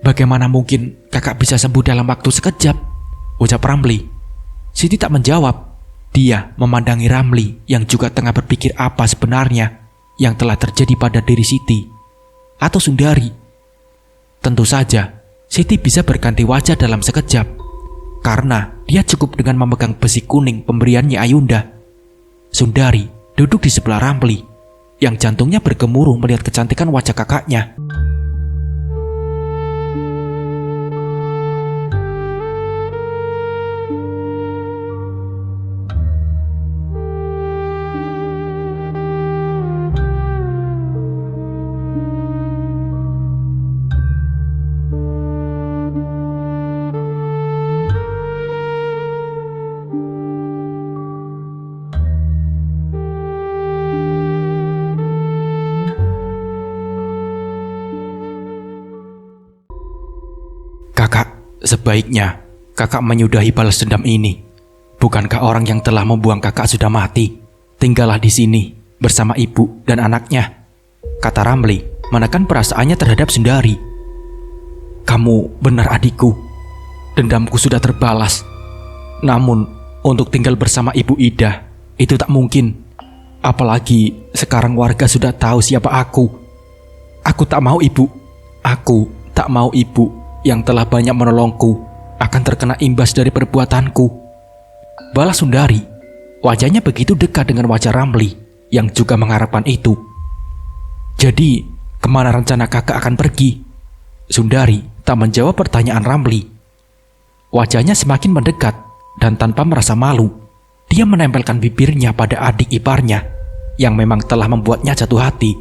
Bagaimana mungkin kakak bisa sembuh dalam waktu sekejap? Ucap Ramli. Siti tak menjawab. Dia memandangi Ramli yang juga tengah berpikir apa sebenarnya yang telah terjadi pada diri Siti atau Sundari. Tentu saja Siti bisa berganti wajah dalam sekejap karena dia cukup dengan memegang besi kuning pemberiannya Ayunda. Sundari duduk di sebelah Ramli yang jantungnya bergemuruh melihat kecantikan wajah kakaknya. Kakak, sebaiknya kakak menyudahi balas dendam ini. Bukankah orang yang telah membuang kakak sudah mati? Tinggallah di sini bersama ibu dan anaknya, kata Ramli menekan perasaannya terhadap Sundari. Kamu benar adikku, dendamku sudah terbalas. Namun untuk tinggal bersama ibu Ida itu tak mungkin. Apalagi sekarang warga sudah tahu siapa aku. Aku tak mau ibu. Aku tak mau ibu yang telah banyak menolongku akan terkena imbas dari perbuatanku, balas Sundari. Wajahnya begitu dekat dengan wajah Ramli yang juga mengharapkan itu. Jadi, kemana rencana kakak akan pergi? Sundari tak menjawab pertanyaan Ramli. Wajahnya semakin mendekat dan tanpa merasa malu, dia menempelkan bibirnya pada adik iparnya yang memang telah membuatnya jatuh hati.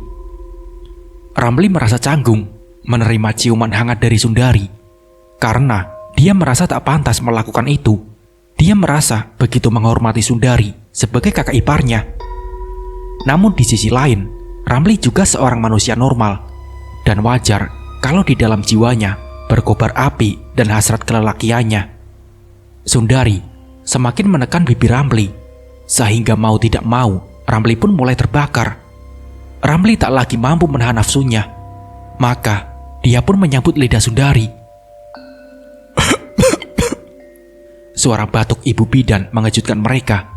Ramli merasa canggung menerima ciuman hangat dari Sundari karena dia merasa tak pantas melakukan itu. Dia merasa begitu menghormati Sundari sebagai kakak iparnya. Namun di sisi lain, Ramli juga seorang manusia normal dan wajar kalau di dalam jiwanya berkobar api dan hasrat kelelakiannya. Sundari semakin menekan bibir Ramli sehingga mau tidak mau Ramli pun mulai terbakar. Ramli tak lagi mampu menahan nafsunya, maka dia pun menyambut lidah Sundari. Suara batuk ibu bidan mengejutkan mereka,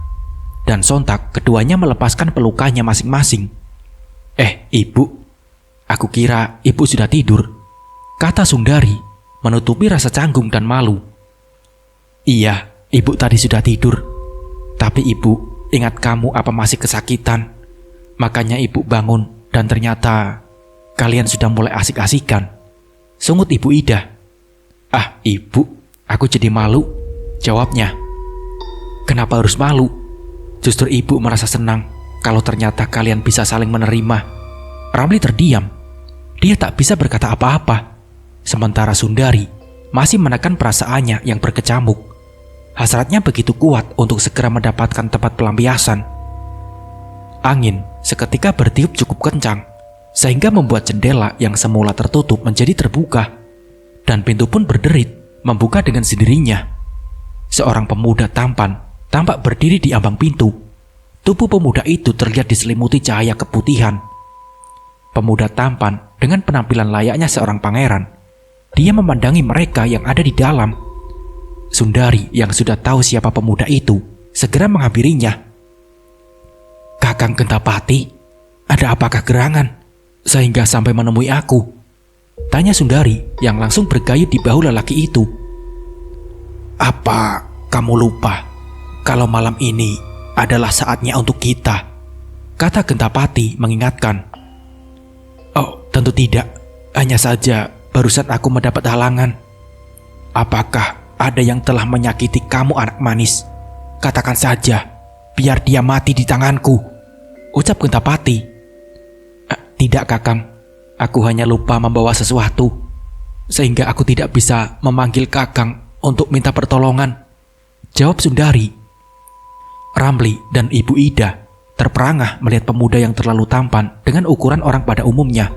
dan sontak keduanya melepaskan pelukannya masing-masing. Ibu, aku kira ibu sudah tidur, kata Sundari menutupi rasa canggung dan malu. Iya, ibu tadi sudah tidur. Tapi ibu ingat kamu apa masih kesakitan. Makanya ibu bangun dan ternyata kalian sudah mulai asik-asikan, sungut ibu Ida. Ibu, aku jadi malu, jawabnya. Kenapa harus malu? Justru ibu merasa senang kalau ternyata kalian bisa saling menerima. Ramli terdiam. Dia tak bisa berkata apa-apa. Sementara Sundari masih menekan perasaannya yang berkecamuk. Hasratnya begitu kuat untuk segera mendapatkan tempat pelampiasan. Angin seketika bertiup cukup kencang sehingga membuat jendela yang semula tertutup menjadi terbuka, dan pintu pun berderit membuka dengan sendirinya. Seorang pemuda tampan tampak berdiri di ambang pintu. Tubuh pemuda itu terlihat diselimuti cahaya keputihan. Pemuda tampan dengan penampilan layaknya seorang pangeran. Dia memandangi mereka yang ada di dalam. Sundari yang sudah tahu siapa pemuda itu segera menghampirinya. Kakang Gentapati, ada apakah gerangan sehingga sampai menemui aku? Tanya Sundari yang langsung bergayut di bahu lelaki itu. Apa kamu lupa kalau malam ini adalah saatnya untuk kita? Kata Gentapati mengingatkan. Oh, tentu tidak. Hanya saja barusan aku mendapat halangan. Apakah ada yang telah menyakiti kamu, anak manis? Katakan saja, biar dia mati di tanganku, ucap Gentapati. Tidak, Kakang. Aku hanya lupa membawa sesuatu, sehingga aku tidak bisa memanggil Kakang untuk minta pertolongan, jawab Sundari. Ramli dan Ibu Ida terperangah melihat pemuda yang terlalu tampan dengan ukuran orang pada umumnya.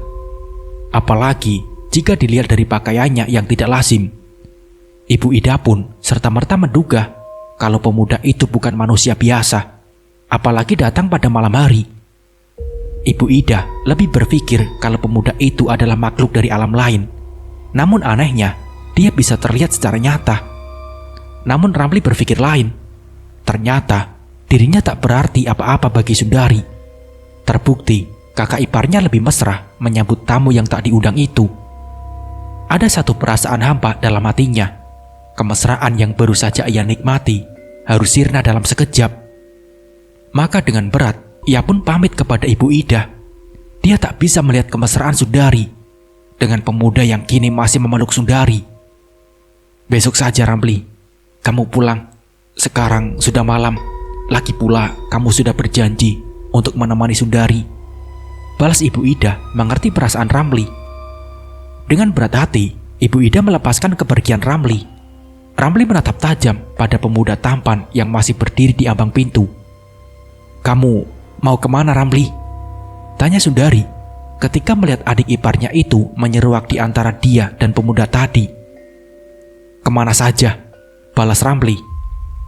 Apalagi jika dilihat dari pakaiannya yang tidak lazim. Ibu Ida pun serta-merta menduga kalau pemuda itu bukan manusia biasa, apalagi datang pada malam hari. Ibu Ida lebih berpikir kalau pemuda itu adalah makhluk dari alam lain. Namun anehnya, dia bisa terlihat secara nyata. Namun Ramli berpikir lain. Ternyata dirinya tak berarti apa-apa bagi Sundari. Terbukti kakak iparnya lebih mesra menyambut tamu yang tak diundang itu. Ada satu perasaan hampa dalam hatinya. Kemesraan yang baru saja ia nikmati harus sirna dalam sekejap. Maka dengan berat ia pun pamit kepada Ibu Ida. Dia tak bisa melihat kemesraan Sundari dengan pemuda yang kini masih memeluk Sundari. Besok saja Ramli, kamu pulang. Sekarang sudah malam. Lagi pula kamu sudah berjanji untuk menemani Sundari. Balas Ibu Ida mengerti perasaan Ramli. Dengan berat hati, Ibu Ida melepaskan kepergian Ramli. Ramli menatap tajam pada pemuda tampan yang masih berdiri di ambang pintu. Kamu mau kemana Ramli? Tanya Sundari ketika melihat adik iparnya itu menyeruak di antara dia dan pemuda tadi. Kemana saja, balas Ramli.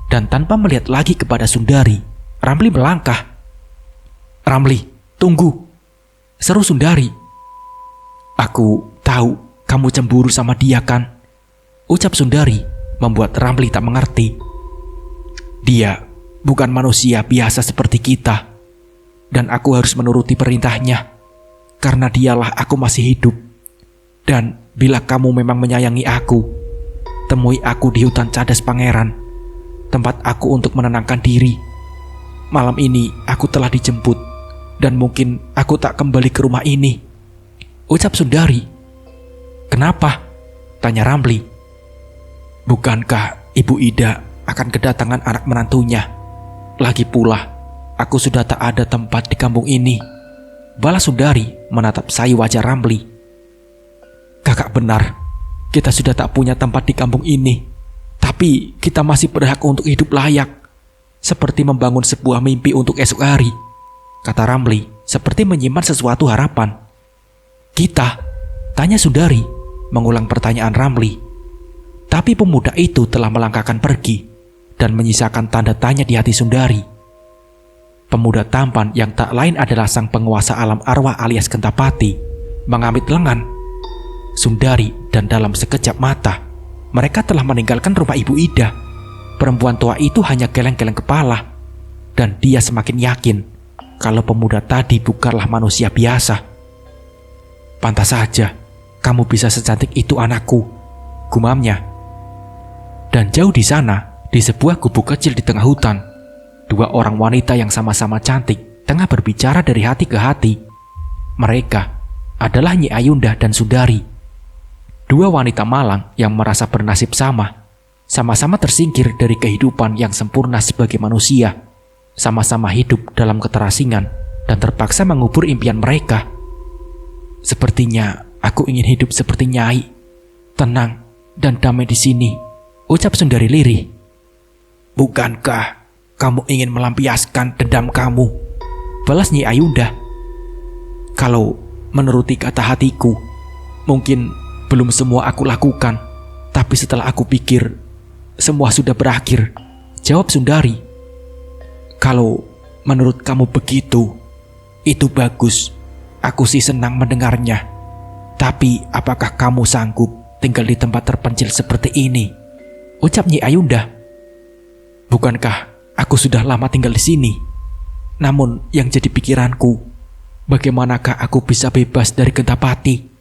Dan tanpa melihat lagi kepada Sundari, Ramli melangkah. Ramli, tunggu, seru Sundari. Aku tahu kamu cemburu sama dia kan? Ucap Sundari membuat Ramli tak mengerti. Dia bukan manusia biasa seperti kita, dan aku harus menuruti perintahnya. Karena dialah aku masih hidup. Dan bila kamu memang menyayangi aku, temui aku di hutan Cadas Pangeran, tempat aku untuk menenangkan diri. Malam ini aku telah dijemput, dan mungkin aku tak kembali ke rumah ini. Ucap Sundari. Kenapa? Tanya Ramli. Bukankah Ibu Ida akan kedatangan anak menantunya? Lagi pula, aku sudah tak ada tempat di kampung ini. Balas Sundari menatap sayu wajah Ramli. Kakak benar, kita sudah tak punya tempat di kampung ini. Tapi kita masih berhak untuk hidup layak. Seperti membangun sebuah mimpi untuk esok hari, kata Ramli seperti menyimpan sesuatu harapan. Kita? Tanya Sundari mengulang pertanyaan Ramli. Tapi pemuda itu telah melangkahkan pergi dan menyisakan tanda tanya di hati Sundari. Pemuda tampan yang tak lain adalah sang penguasa alam arwah alias Gentapati mengamit lengan Sundari, dan dalam sekejap mata mereka telah meninggalkan rumah Ibu Ida. Perempuan tua itu hanya geleng-geleng kepala, dan dia semakin yakin kalau pemuda tadi bukanlah manusia biasa. Pantas saja kamu bisa secantik itu anakku, gumamnya. Dan jauh di sana, di sebuah gubuk kecil di tengah hutan, dua orang wanita yang sama-sama cantik tengah berbicara dari hati ke hati. Mereka adalah Nyi Ayunda dan Sundari. Dua wanita malang yang merasa bernasib sama-sama tersingkir dari kehidupan yang sempurna sebagai manusia, sama-sama hidup dalam keterasingan dan terpaksa mengubur impian mereka. Sepertinya aku ingin hidup seperti Nyai, tenang dan damai di sini, ucap Sundari lirih. Bukankah kamu ingin melampiaskan dendam kamu? Balas Nyi Ayunda. Kalau menuruti kata hatiku, mungkin belum semua aku lakukan, tapi setelah aku pikir, semua sudah berakhir, jawab Sundari. Kalau menurut kamu begitu, itu bagus. Aku sih senang mendengarnya. Tapi apakah kamu sanggup tinggal di tempat terpencil seperti ini? Ucap Nyi Ayunda. Bukankah aku sudah lama tinggal di sini? Namun yang jadi pikiranku, bagaimanakah aku bisa bebas dari Gentapati?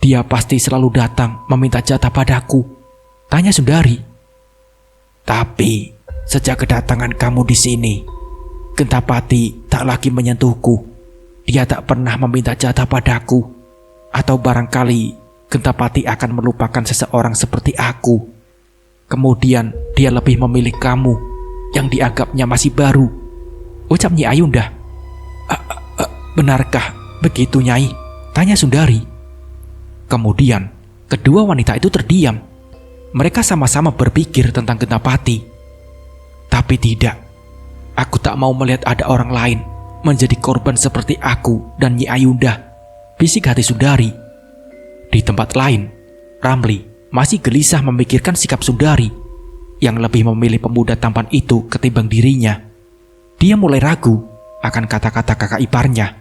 Dia pasti selalu datang meminta jatah padaku, tanya Sundari. Tapi sejak kedatangan kamu di sini, Gentapati tak lagi menyentuhku. Dia tak pernah meminta jatah padaku. Atau barangkali Gentapati akan melupakan seseorang seperti aku. Kemudian dia lebih memilih kamu yang dianggapnya masih baru, ucap Nyi Ayunda. Benarkah begitu, Nyai? Tanya Sundari. Kemudian kedua wanita itu terdiam. Mereka sama-sama berpikir tentang Gentapati. Tapi tidak, aku tak mau melihat ada orang lain menjadi korban seperti aku dan Nyi Ayunda, bisik hati Sundari. Di tempat lain, Ramli masih gelisah memikirkan sikap Sundari yang lebih memilih pemuda tampan itu ketimbang dirinya. Dia mulai ragu akan kata-kata kakak iparnya.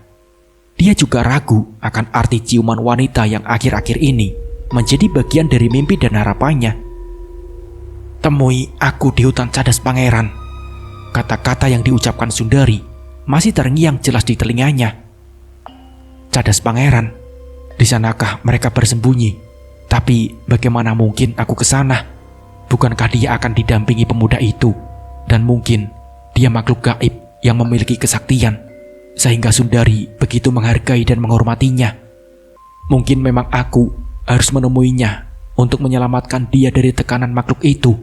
Dia juga ragu akan arti ciuman wanita yang akhir-akhir ini menjadi bagian dari mimpi dan harapannya. "Temui aku di hutan cadas pangeran." Kata-kata yang diucapkan Sundari masih terngiang jelas di telinganya. Cadas pangeran, di sanakah mereka bersembunyi? Tapi bagaimana mungkin aku ke sana? Bukankah dia akan didampingi pemuda itu? Dan mungkin dia makhluk gaib yang memiliki kesaktian, sehingga Sundari begitu menghargai dan menghormatinya. Mungkin memang aku harus menemuinya untuk menyelamatkan dia dari tekanan makhluk itu.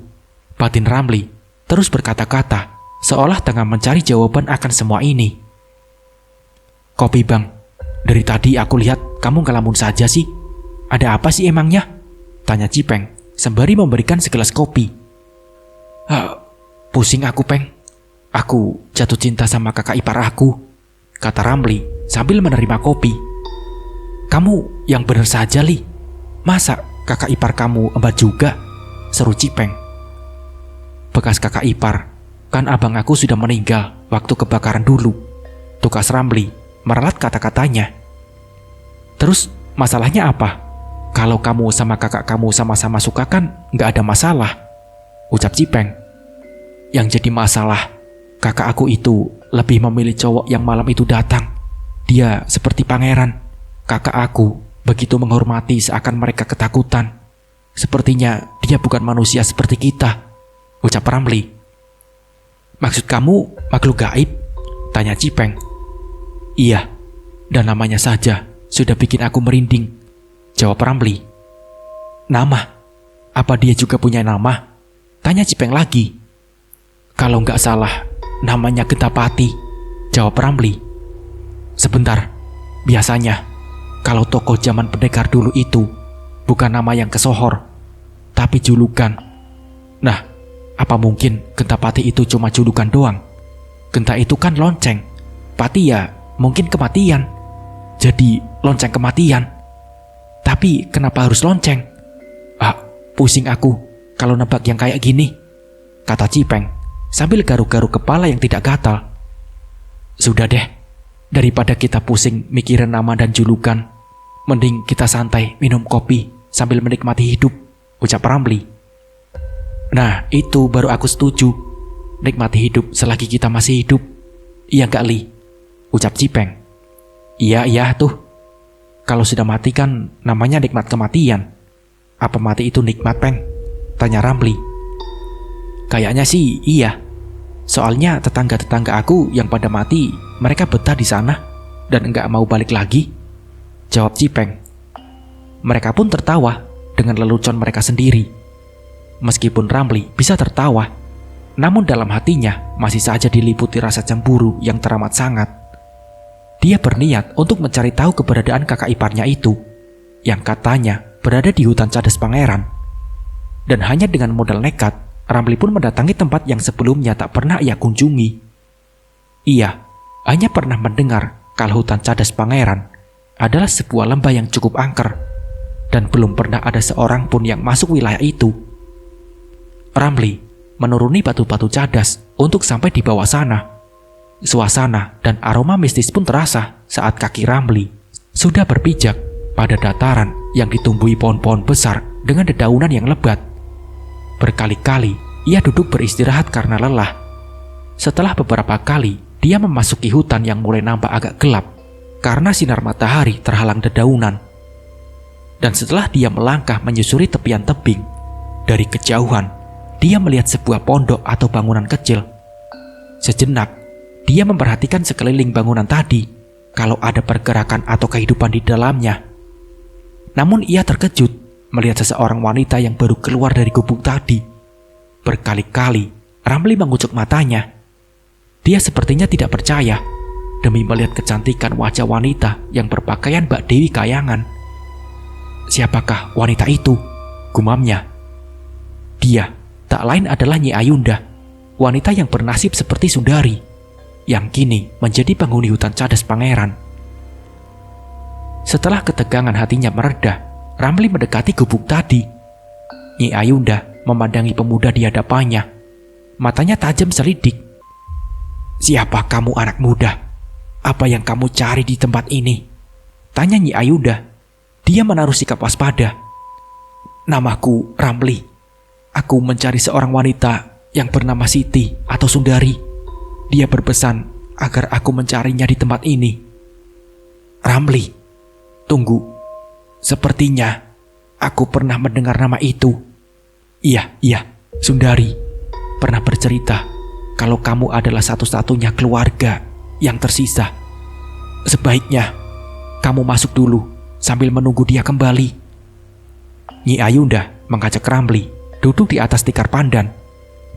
Batin Ramli terus berkata-kata, seolah tengah mencari jawaban akan semua ini. "Kopi bang, dari tadi aku lihat kamu ngelamun saja sih. Ada apa sih emangnya?" tanya Cipeng sembari memberikan segelas kopi. Pusing aku, Peng. Aku jatuh cinta sama kakak ipar aku," kata Ramli sambil menerima kopi. "Kamu yang bener saja, Li. Masa kakak ipar kamu embat juga?" seru Cipeng. "Bekas kakak ipar, kan abang aku sudah meninggal waktu kebakaran dulu," tukas Ramli meralat kata-katanya. "Terus masalahnya apa? Kalau kamu sama kakak kamu sama-sama suka kan nggak ada masalah," ucap Cipeng. "Yang jadi masalah, kakak aku itu lebih memilih cowok yang malam itu datang. Dia seperti pangeran. Kakak aku begitu menghormati seakan mereka ketakutan. Sepertinya dia bukan manusia seperti kita," ucap Ramli. "Maksud kamu makhluk gaib?" tanya Cipeng. "Iya, dan namanya saja sudah bikin aku merinding," jawab Ramli. "Nama? Apa dia juga punya nama?" tanya Cipeng lagi. "Kalau nggak salah, namanya Gentapati," jawab Ramli. "Sebentar, biasanya kalau tokoh zaman pendekar dulu itu bukan nama yang kesohor, tapi julukan. Nah, apa mungkin Gentapati itu cuma julukan doang? Genta itu kan lonceng, pati ya mungkin kematian. Jadi lonceng kematian. Tapi kenapa harus lonceng? Pusing aku kalau nebak yang kayak gini," kata Cipeng sambil garuk-garuk kepala yang tidak gatal. "Sudah deh, daripada kita pusing mikirin nama dan julukan, mending kita santai minum kopi sambil menikmati hidup," ucap Ramli. "Nah, itu baru aku setuju. Nikmati hidup selagi kita masih hidup. Iya gak, Li?" ucap Cipeng. Iya tuh. Kalau sudah mati kan namanya nikmat kematian. Apa mati itu nikmat, Peng?" tanya Ramli. "Kayaknya sih iya. Soalnya tetangga-tetangga aku yang pada mati, mereka betah di sana dan nggak mau balik lagi," jawab Cipeng. Mereka pun tertawa dengan lelucon mereka sendiri. Meskipun Ramli bisa tertawa, namun dalam hatinya masih saja diliputi rasa cemburu yang teramat sangat. Dia berniat untuk mencari tahu keberadaan kakak iparnya itu, yang katanya berada di hutan cadas pangeran. Dan hanya dengan modal nekat, Ramli pun mendatangi tempat yang sebelumnya tak pernah ia kunjungi. Ia hanya pernah mendengar kalau hutan cadas pangeran adalah sebuah lembah yang cukup angker, dan belum pernah ada seorang pun yang masuk wilayah itu. Ramli menuruni batu-batu cadas untuk sampai di bawah sana. Suasana dan aroma mistis pun terasa saat kaki Ramli sudah berpijak pada dataran yang ditumbuhi pohon-pohon besar dengan dedaunan yang lebat. Berkali-kali ia duduk beristirahat karena lelah. Setelah beberapa kali dia memasuki hutan yang mulai nampak agak gelap karena sinar matahari terhalang dedaunan. Dan setelah dia melangkah menyusuri tepian tebing, dari kejauhan dia melihat sebuah pondok atau bangunan kecil. Sejenak dia memperhatikan sekeliling bangunan tadi, kalau ada pergerakan atau kehidupan di dalamnya. Namun ia terkejut melihat seseorang wanita yang baru keluar dari gubuk tadi. Berkali-kali Ramli mengucuk matanya. Dia sepertinya tidak percaya demi melihat kecantikan wajah wanita yang berpakaian Mbak Dewi Kayangan. "Siapakah wanita itu?" gumamnya. Dia tak lain adalah Nyi Ayunda, wanita yang bernasib seperti Sundari, yang kini menjadi penghuni hutan cadas pangeran. Setelah ketegangan hatinya mereda, Ramli mendekati gubuk tadi. Nyi Ayunda memandangi pemuda di hadapannya. Matanya tajam selidik. "Siapa kamu, anak muda? Apa yang kamu cari di tempat ini?" tanya Nyi Ayunda. Dia menaruh sikap waspada. Namaku Ramli. Aku mencari seorang wanita yang bernama Siti atau Sundari. Dia berpesan agar aku mencarinya di tempat ini. Ramli, tunggu. Sepertinya aku pernah mendengar nama itu. Iya, Sundari pernah bercerita kalau kamu adalah satu-satunya keluarga yang tersisa. Sebaiknya kamu masuk dulu sambil menunggu dia kembali. Nyi Ayunda mengajak Ramli duduk di atas tikar pandan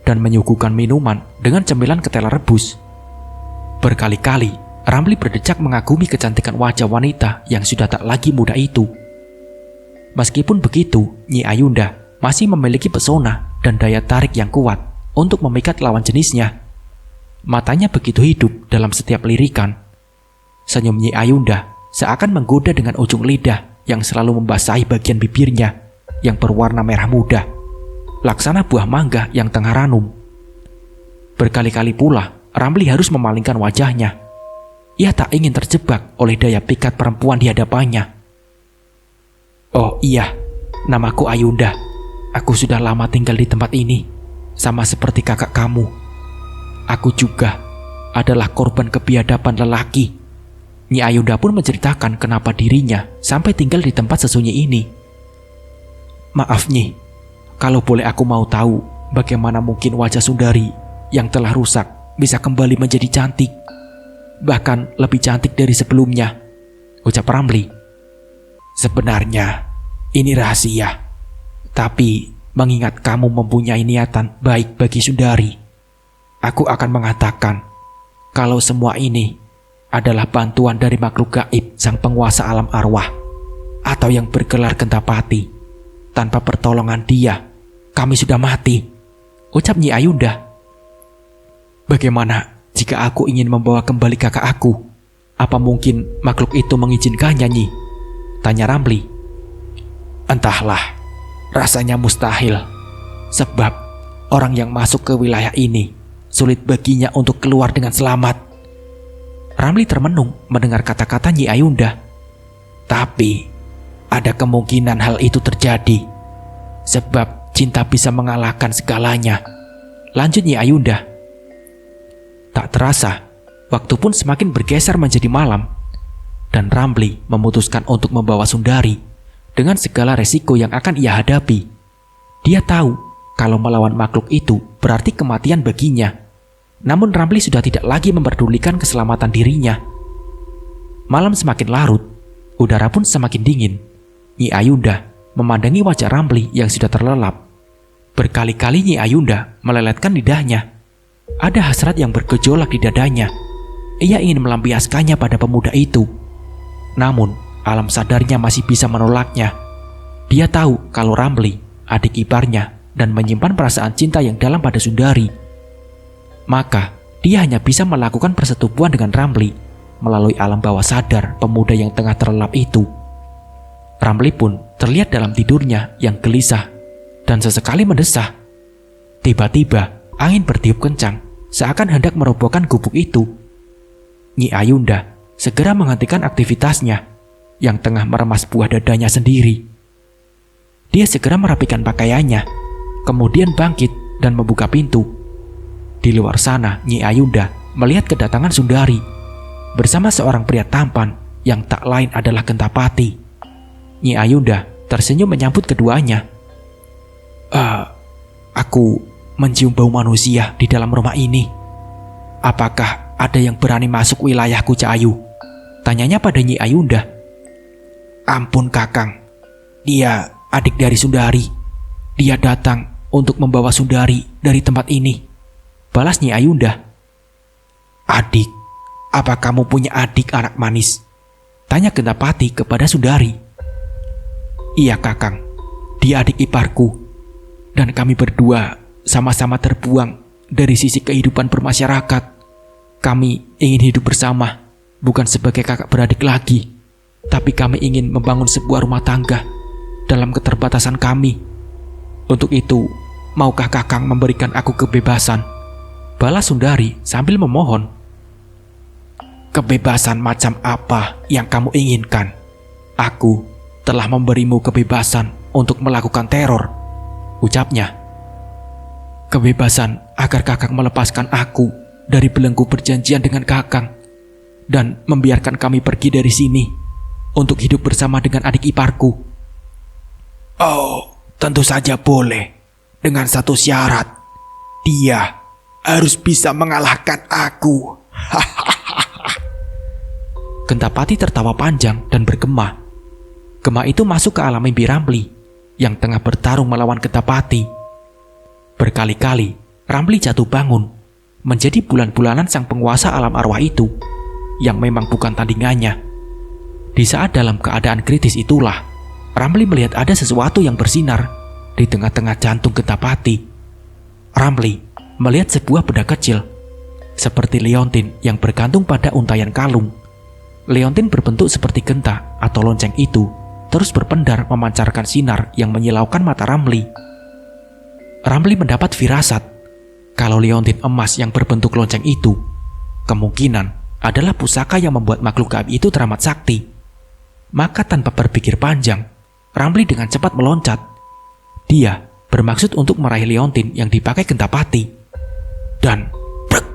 dan menyuguhkan minuman dengan cemilan ketela rebus. Berkali-kali Ramli berdecak mengagumi kecantikan wajah wanita yang sudah tak lagi muda itu. Meskipun begitu, Nyi Ayunda masih memiliki pesona dan daya tarik yang kuat untuk memikat lawan jenisnya. Matanya begitu hidup dalam setiap lirikan. Senyum Nyi Ayunda seakan menggoda dengan ujung lidah yang selalu membasahi bagian bibirnya yang berwarna merah muda, laksana buah mangga yang tengah ranum. Berkali-kali pula Ramli harus memalingkan wajahnya. Ia tak ingin terjebak oleh daya pikat perempuan di hadapannya. Oh iya, namaku Ayunda. Aku sudah lama tinggal di tempat ini, sama seperti kakak kamu. Aku juga adalah korban kebiadaban lelaki. Nyi Ayunda pun menceritakan kenapa dirinya sampai tinggal di tempat sesunyi ini. Maaf Nyi, kalau boleh aku mau tahu bagaimana mungkin wajah Sundari yang telah rusak bisa kembali menjadi cantik, bahkan lebih cantik dari sebelumnya, ucap Ramli. Sebenarnya ini rahasia, tapi mengingat kamu mempunyai niatan baik bagi Sundari, aku akan mengatakan kalau semua ini adalah bantuan dari makhluk gaib sang penguasa alam arwah atau yang bergelar Gentapati. Tanpa pertolongan dia, kami sudah mati, ucap Nyi Ayunda. Bagaimana jika aku ingin membawa kembali kakak aku? Apa mungkin makhluk itu mengizinkannya, Nyi? Tanya Ramli. Entahlah, rasanya mustahil. Sebab orang yang masuk ke wilayah ini sulit baginya untuk keluar dengan selamat. Ramli termenung mendengar kata-kata Nyi Ayunda. Tapi ada kemungkinan hal itu terjadi, sebab cinta bisa mengalahkan segalanya, lanjut Nyi Ayunda. Tak terasa, waktu pun semakin bergeser menjadi malam, dan Ramli memutuskan untuk membawa Sundari dengan segala resiko yang akan ia hadapi. Dia tahu kalau melawan makhluk itu berarti kematian baginya. Namun Ramli sudah tidak lagi memperdulikan keselamatan dirinya. Malam semakin larut, udara pun semakin dingin. Nyi Ayunda memandangi wajah Ramli yang sudah terlelap. Berkali-kali Nyi Ayunda meleletkan lidahnya. Ada hasrat yang bergejolak di dadanya. Ia ingin melampiaskannya pada pemuda itu. Namun, alam sadarnya masih bisa menolaknya. Dia tahu kalau Ramli, adik iparnya, dan menyimpan perasaan cinta yang dalam pada Sundari. Maka, dia hanya bisa melakukan persetubuhan dengan Ramli melalui alam bawah sadar pemuda yang tengah terlelap itu. Ramli pun terlihat dalam tidurnya yang gelisah dan sesekali mendesah. Tiba-tiba angin bertiup kencang seakan hendak merobohkan gubuk itu. Nyi Ayunda segera menghentikan aktivitasnya yang tengah meremas buah dadanya sendiri. Dia segera merapikan pakaiannya, kemudian bangkit dan membuka pintu. Di luar sana Nyi Ayunda melihat kedatangan Sundari bersama seorang pria tampan yang tak lain adalah Gentapati. Nyi Ayunda tersenyum menyambut keduanya. Aku mencium bau manusia di dalam rumah ini. Apakah ada yang berani masuk wilayahku, Cak Ayu? Tanyanya pada Nyi Ayunda. Ampun Kakang, dia adik dari Sundari. Dia datang untuk membawa Sundari dari tempat ini, balas Nyi Ayunda. Adik? Apa kamu punya adik anak manis? Tanya Gentapati kepada Sundari. Iya Kakang, dia adik iparku, dan kami berdua sama-sama terbuang dari sisi kehidupan bermasyarakat. Kami ingin hidup bersama, bukan sebagai kakak beradik lagi, tapi kami ingin membangun sebuah rumah tangga dalam keterbatasan kami. Untuk itu, maukah Kakang memberikan aku kebebasan? Balas Sundari sambil memohon. Kebebasan macam apa yang kamu inginkan? Aku telah memberimu kebebasan untuk melakukan teror, ucapnya. Kebebasan agar Kakang melepaskan aku dari belenggu perjanjian dengan Kakang dan membiarkan kami pergi dari sini untuk hidup bersama dengan adik iparku. Oh, tentu saja boleh, dengan satu syarat. Dia harus bisa mengalahkan aku. Gentapati tertawa panjang dan bergema. Gema itu masuk ke alam mimpi Ramli yang tengah bertarung melawan Gentapati. Berkali-kali Ramli jatuh bangun menjadi bulan-bulanan sang penguasa alam arwah itu yang memang bukan tandingannya. Di saat dalam keadaan kritis itulah Ramli melihat ada sesuatu yang bersinar di tengah-tengah jantung Gentapati. Ramli melihat sebuah benda kecil seperti liontin yang bergantung pada untayan kalung. Liontin berbentuk seperti genta atau lonceng itu terus berpendar memancarkan sinar yang menyilaukan mata Ramli. Ramli mendapat firasat kalau liontin emas yang berbentuk lonceng itu kemungkinan adalah pusaka yang membuat makhluk gaib itu teramat sakti. Maka tanpa berpikir panjang, Ramli dengan cepat meloncat. Dia bermaksud untuk meraih liontin yang dipakai Gentapati. Dan brek,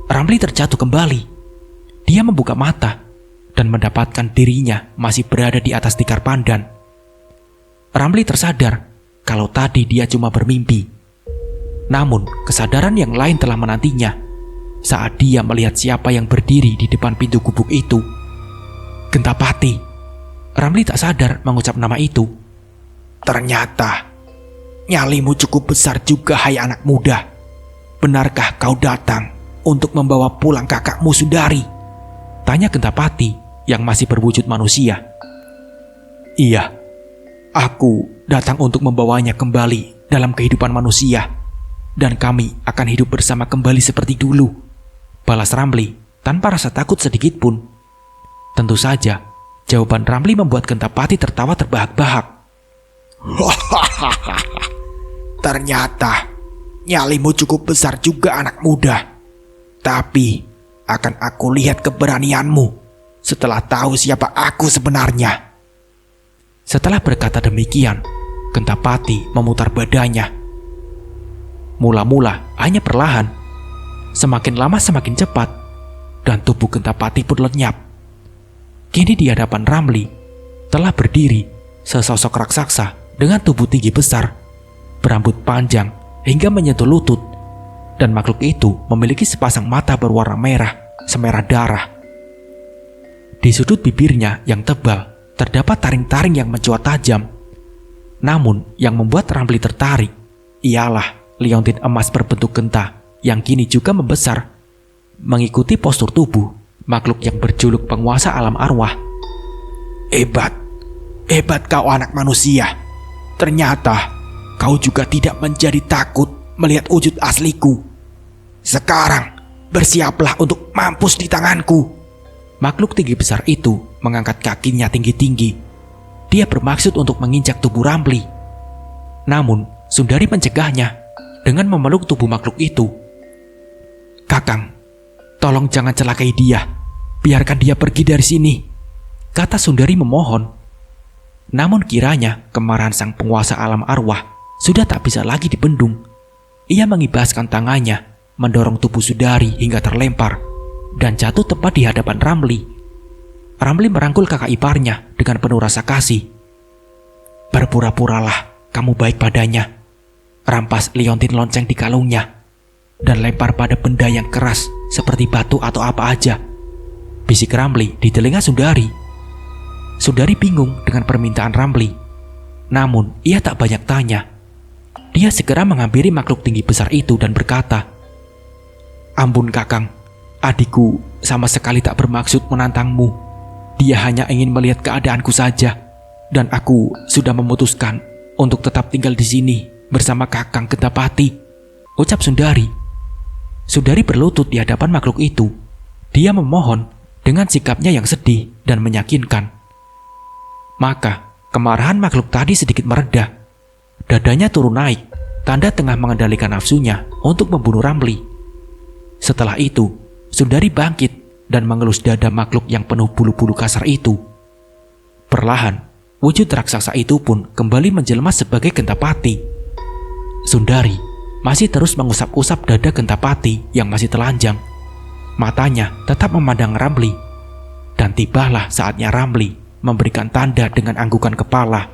Ramli terjatuh kembali. Dia membuka mata dan mendapatkan dirinya masih berada di atas tikar pandan. Ramli tersadar kalau tadi dia cuma bermimpi. Namun kesadaran yang lain telah menantinya saat dia melihat siapa yang berdiri di depan pintu gubuk itu. Gentapati. Ramli tak sadar mengucap nama itu. Ternyata nyalimu cukup besar juga, hai anak muda. Benarkah kau datang untuk membawa pulang kakakmu Sundari? Tanya Gentapati yang masih berwujud manusia. Iya, aku datang untuk membawanya kembali dalam kehidupan manusia, dan kami akan hidup bersama kembali seperti dulu, balas Ramli tanpa rasa takut sedikit pun. Tentu saja, jawaban Ramli membuat Gentapati tertawa terbahak-bahak. Ternyata nyalimu cukup besar juga, anak muda. Tapi akan aku lihat keberanianmu setelah tahu siapa aku sebenarnya. Setelah berkata demikian, Gentapati memutar badannya. Mula-mula hanya perlahan, semakin lama semakin cepat, dan tubuh Gentapati pun lenyap. Kini di hadapan Ramli telah berdiri sesosok raksasa dengan tubuh tinggi besar, berambut panjang hingga menyentuh lutut, dan makhluk itu memiliki sepasang mata berwarna merah, semerah darah. Di sudut bibirnya yang tebal terdapat taring-taring yang mencuat tajam. Namun yang membuat Ramli tertarik ialah liontin emas berbentuk genta yang kini juga membesar, mengikuti postur tubuh makhluk yang berjuluk penguasa alam arwah. Hebat, hebat kau anak manusia. Ternyata kau juga tidak menjadi takut melihat wujud asliku. Sekarang bersiaplah untuk mampus di tanganku. Makhluk tinggi besar itu mengangkat kakinya tinggi-tinggi. Dia bermaksud untuk menginjak tubuh Ramli. Namun Sundari mencegahnya dengan memeluk tubuh makhluk itu. Kakang, tolong jangan celakai dia. Biarkan dia pergi dari sini, kata Sundari memohon. Namun kiranya kemarahan sang penguasa alam arwah sudah tak bisa lagi dibendung. Ia mengibaskan tangannya, mendorong tubuh Sundari hingga terlempar dan jatuh tepat di hadapan Ramli. Ramli merangkul kakak iparnya dengan penuh rasa kasih. Berpura-puralah kamu baik padanya. Rampas liontin lonceng di kalungnya dan lempar pada benda yang keras seperti batu atau apa aja, bisik Ramli di telinga Sundari. Sundari bingung dengan permintaan Ramli. Namun ia tak banyak tanya. Dia segera menghampiri makhluk tinggi besar itu dan berkata, Ampun kakang, adikku sama sekali tak bermaksud menantangmu. Dia hanya ingin melihat keadaanku saja, dan aku sudah memutuskan untuk tetap tinggal di sini bersama kakang Gentapati, ucap Sundari. Sundari berlutut di hadapan makhluk itu. Dia memohon dengan sikapnya yang sedih dan meyakinkan. Maka kemarahan makhluk tadi sedikit mereda. Dadanya turun naik, tanda tengah mengendalikan nafsunya untuk membunuh Ramli. Setelah itu, Sundari bangkit dan mengelus dada makhluk yang penuh bulu-bulu kasar itu. Perlahan, wujud raksasa itu pun kembali menjelma sebagai Gentapati. Sundari masih terus mengusap-usap dada Gentapati yang masih telanjang. Matanya tetap memandang Ramli. Dan tibalah saatnya Ramli memberikan tanda dengan anggukan kepala.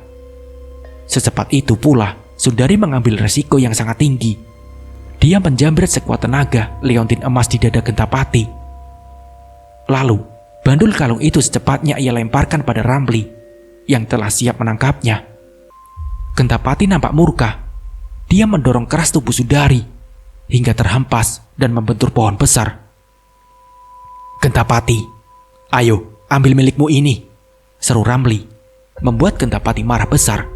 Secepat itu pula Sundari mengambil resiko yang sangat tinggi. Dia menjamret sekuat tenaga liontin emas di dada Gentapati. Lalu bandul kalung itu secepatnya ia lemparkan pada Ramli yang telah siap menangkapnya. Gentapati nampak murka. Dia mendorong keras tubuh Sundari hingga terhempas dan membentur pohon besar. "Gentapati, ayo ambil milikmu ini," seru Ramli, membuat Gentapati marah besar.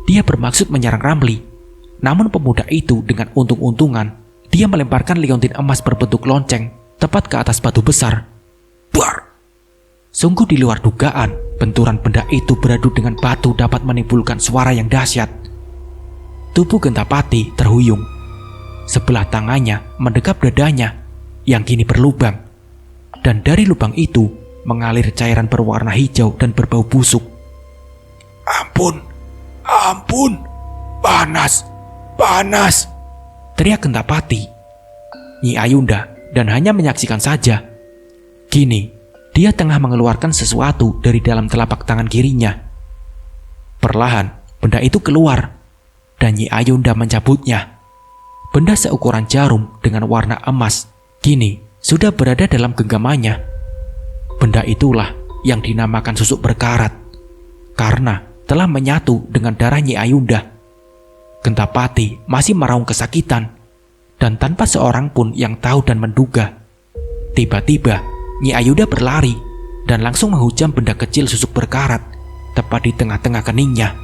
Dia bermaksud menyerang Ramli, namun pemuda itu dengan untung-untungan dia melemparkan liontin emas berbentuk lonceng tepat ke atas batu besar. Buar! Sungguh di luar dugaan, benturan benda itu beradu dengan batu dapat menimbulkan suara yang dahsyat. Tubuh Gentapati terhuyung. Sebelah tangannya mendekap dadanya yang kini berlubang. Dan dari lubang itu mengalir cairan berwarna hijau dan berbau busuk. "Ampun, ampun, panas, panas!" teriak Gentapati. Nyi Ayunda dan hanya menyaksikan saja. Kini dia tengah mengeluarkan sesuatu dari dalam telapak tangan kirinya. Perlahan benda itu keluar dan Nyi Ayunda mencabutnya. Benda seukuran jarum dengan warna emas kini sudah berada dalam genggamannya. Benda itulah yang dinamakan susuk berkarat karena telah menyatu dengan darah Nyi Ayunda. Gentapati masih meraung kesakitan dan tanpa seorang pun yang tahu dan menduga. Tiba-tiba Nyi Ayunda berlari dan langsung menghujam benda kecil susuk berkarat tepat di tengah-tengah keningnya.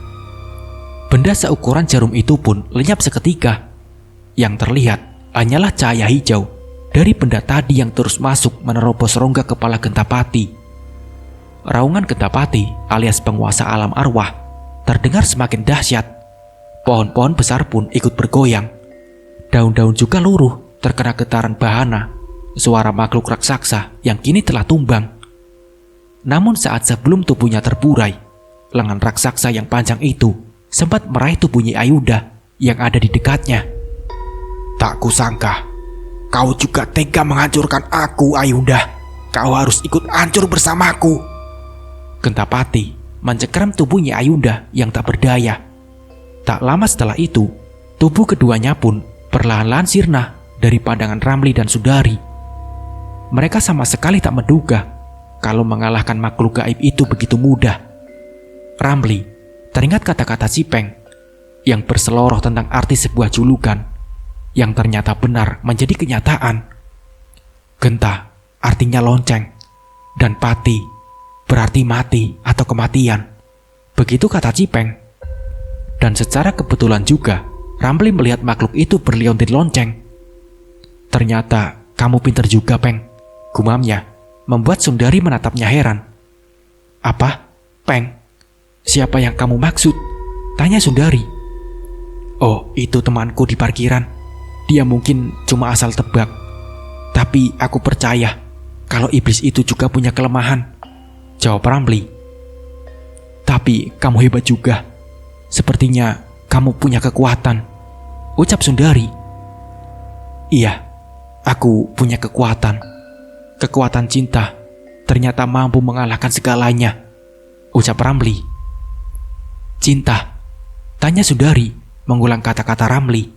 Benda seukuran jarum itu pun lenyap seketika. Yang terlihat hanyalah cahaya hijau dari benda tadi yang terus masuk menerobos rongga kepala Gentapati. Raungan Gentapati alias penguasa alam arwah terdengar semakin dahsyat. Pohon-pohon besar pun ikut bergoyang. Daun-daun juga luruh terkena getaran bahana suara makhluk raksasa yang kini telah tumbang. Namun saat sebelum tubuhnya terburai, lengan raksasa yang panjang itu sempat meraih tubuh Nyi Ayunda yang ada di dekatnya. "Tak kusangka, kau juga tega menghancurkan aku, Ayunda. Kau harus ikut hancur bersamaku." Gentapati mencengkeram tubuh Nyi Ayunda yang tak berdaya. Tak lama setelah itu, tubuh keduanya pun perlahan-lahan sirna dari pandangan Ramli dan Sundari. Mereka sama sekali tak menduga kalau mengalahkan makhluk gaib itu begitu mudah. Ramli teringat kata-kata Cipeng yang berseloroh tentang arti sebuah julukan yang ternyata benar menjadi kenyataan. Genta artinya lonceng dan pati berarti mati atau kematian. Begitu kata Cipeng. Dan secara kebetulan juga Ramli melihat makhluk itu berliontin lonceng. "Ternyata kamu pintar juga, Peng," gumamnya, membuat Sundari menatapnya heran. "Apa, Peng? Siapa yang kamu maksud?" tanya Sundari. "Oh, itu temanku di parkiran. Dia mungkin cuma asal tebak. Tapi aku percaya kalau iblis itu juga punya kelemahan," jawab Ramli. "Tapi kamu hebat juga. Sepertinya kamu punya kekuatan," ucap Sundari. "Iya, aku punya kekuatan. Kekuatan cinta ternyata mampu mengalahkan segalanya," ucap Ramli. "Cinta?" tanya Sundari mengulang kata-kata Ramli.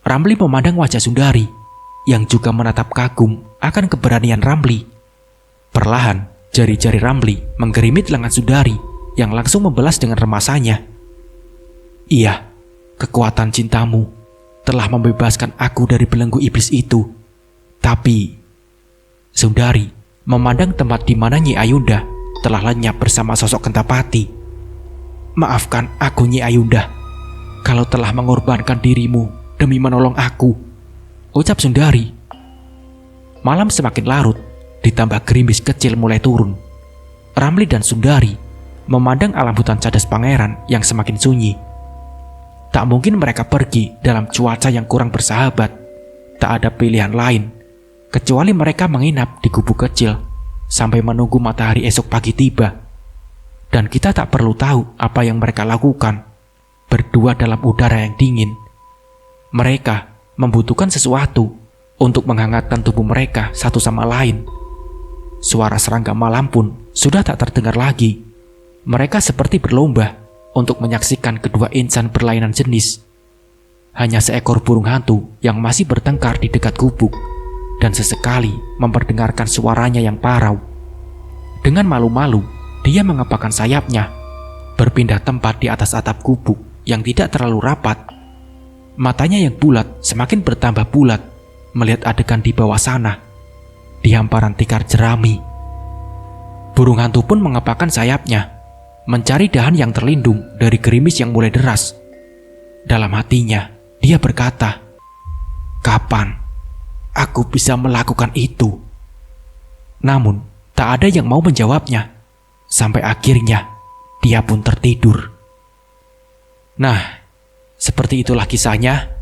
Ramli memandang wajah Sundari yang juga menatap kagum akan keberanian Ramli. Perlahan jari-jari Ramli menggerimit lengan Sundari yang langsung membelas dengan remasanya. "Iya, kekuatan cintamu telah membebaskan aku dari belenggu iblis itu. Tapi..." Sundari memandang tempat di mana Nyi Ayunda telah lenyap bersama sosok Gentapati. "Maafkan aku, Nyi Ayunda, kalau telah mengorbankan dirimu demi menolong aku," ucap Sundari. Malam semakin larut, ditambah gerimis kecil mulai turun. Ramli dan Sundari memandang alam hutan cadas pangeran yang semakin sunyi. Tak mungkin mereka pergi dalam cuaca yang kurang bersahabat. Tak ada pilihan lain kecuali mereka menginap di gubuk kecil sampai menunggu matahari esok pagi tiba. dan kita tak perlu tahu apa yang mereka lakukan. Berdua dalam udara yang dingin, mereka membutuhkan sesuatu untuk menghangatkan tubuh mereka satu sama lain. Suara serangga malam pun sudah tak terdengar lagi. Mereka seperti berlomba untuk menyaksikan kedua insan berlainan jenis. Hanya seekor burung hantu yang masih bertengkar di dekat gubuk dan sesekali memperdengarkan suaranya yang parau. Dengan malu-malu, dia mengepakkan sayapnya, berpindah tempat di atas atap gubuk yang tidak terlalu rapat. Matanya yang bulat semakin bertambah bulat melihat adegan di bawah sana, di hamparan tikar jerami. Burung hantu pun mengepakkan sayapnya, mencari dahan yang terlindung dari gerimis yang mulai deras. Dalam hatinya, dia berkata, "Kapan aku bisa melakukan itu?" Namun, tak ada yang mau menjawabnya. Sampai akhirnya, dia pun tertidur. Nah, seperti itulah kisahnya.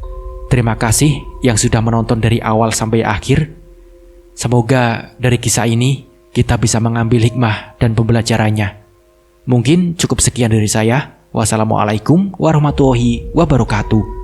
Terima kasih yang sudah menonton dari awal sampai akhir. Semoga dari kisah ini kita bisa mengambil hikmah dan pembelajarannya. Mungkin cukup sekian dari saya. Wassalamualaikum warahmatullahi wabarakatuh.